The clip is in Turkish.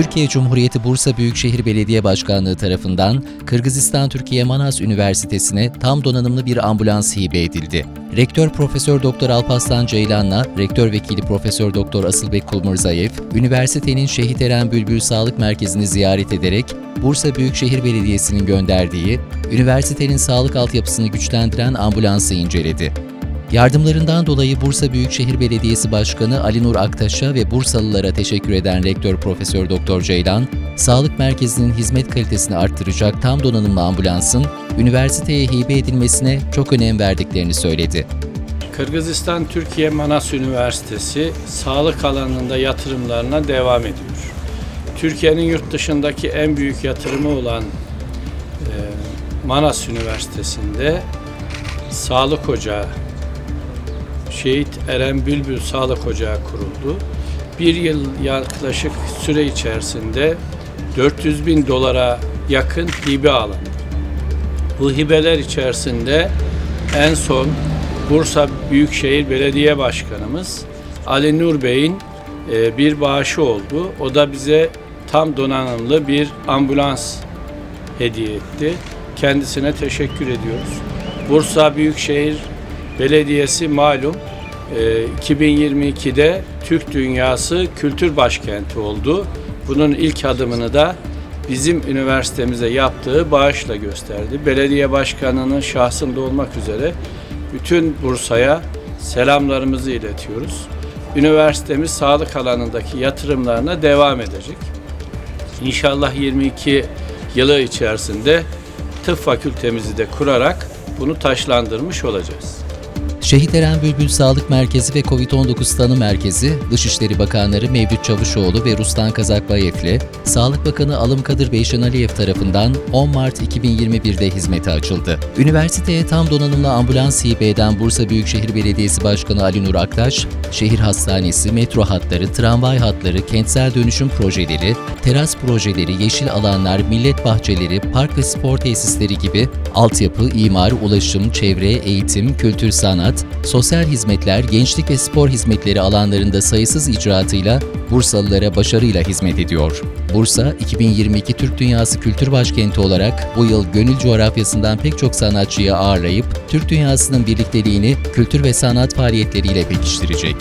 Türkiye Cumhuriyeti Bursa Büyükşehir Belediye Başkanlığı tarafından Kırgızistan Türkiye Manas Üniversitesi'ne tam donanımlı bir ambulans hibe edildi. Rektör Profesör Doktor Alparslan Ceylan'la Rektör Vekili Profesör Doktor Asılbek Kulmurzayev, üniversitenin Şehit Eren Bülbül Sağlık Merkezi'ni ziyaret ederek Bursa Büyükşehir Belediyesi'nin gönderdiği, üniversitenin sağlık altyapısını güçlendiren ambulansı inceledi. Yardımlarından dolayı Bursa Büyükşehir Belediyesi Başkanı Ali Nur Aktaş'a ve Bursalılara teşekkür eden Rektör Profesör Doktor Ceylan, sağlık merkezinin hizmet kalitesini arttıracak tam donanımlı ambulansın üniversiteye hibe edilmesine çok önem verdiklerini söyledi. Kırgızistan Türkiye Manas Üniversitesi sağlık alanında yatırımlarına devam ediyor. Türkiye'nin yurt dışındaki en büyük yatırımı olan Manas Üniversitesi'nde sağlık ocağı, Şehit Eren Bülbül Sağlık Ocağı kuruldu. Bir yıl yaklaşık süre içerisinde 400 bin dolara yakın hibe alındı. Bu hibeler içerisinde en son Bursa Büyükşehir Belediye Başkanımız Ali Nur Bey'in bir bağışı oldu. O da bize tam donanımlı bir ambulans hediye etti. Kendisine teşekkür ediyoruz. Bursa Büyükşehir Belediyesi malum 2022'de Türk Dünyası Kültür Başkenti oldu. Bunun ilk adımını da bizim üniversitemize yaptığı bağışla gösterdi. Belediye başkanının şahsında olmak üzere bütün Bursa'ya selamlarımızı iletiyoruz. Üniversitemiz sağlık alanındaki yatırımlarına devam edecek. İnşallah 22 yılı içerisinde tıp fakültemizi de kurarak bunu taşlandırmış olacağız. Şehit Eren Bülbül Sağlık Merkezi ve COVID-19 Tanı Merkezi, Dışişleri Bakanları Mevlüt Çavuşoğlu ve Ruslan Kazakbayev'le Sağlık Bakanı Alımkadir Beyşanaliyev tarafından 10 Mart 2021'de hizmete açıldı. Üniversiteye tam donanımlı ambulans hibe eden Bursa Büyükşehir Belediyesi Başkanı Ali Nur Aktaş, şehir hastanesi, metro hatları, tramvay hatları, kentsel dönüşüm projeleri, teras projeleri, yeşil alanlar, millet bahçeleri, park ve spor tesisleri gibi altyapı, imar, ulaşım, çevre, eğitim, kültür, sanat, sosyal hizmetler, gençlik ve spor hizmetleri alanlarında sayısız icraatıyla Bursalılara başarıyla hizmet ediyor. Bursa, 2022 Türk Dünyası Kültür Başkenti olarak bu yıl gönül coğrafyasından pek çok sanatçıyı ağırlayıp Türk dünyasının birlikteliğini kültür ve sanat faaliyetleriyle pekiştirecek.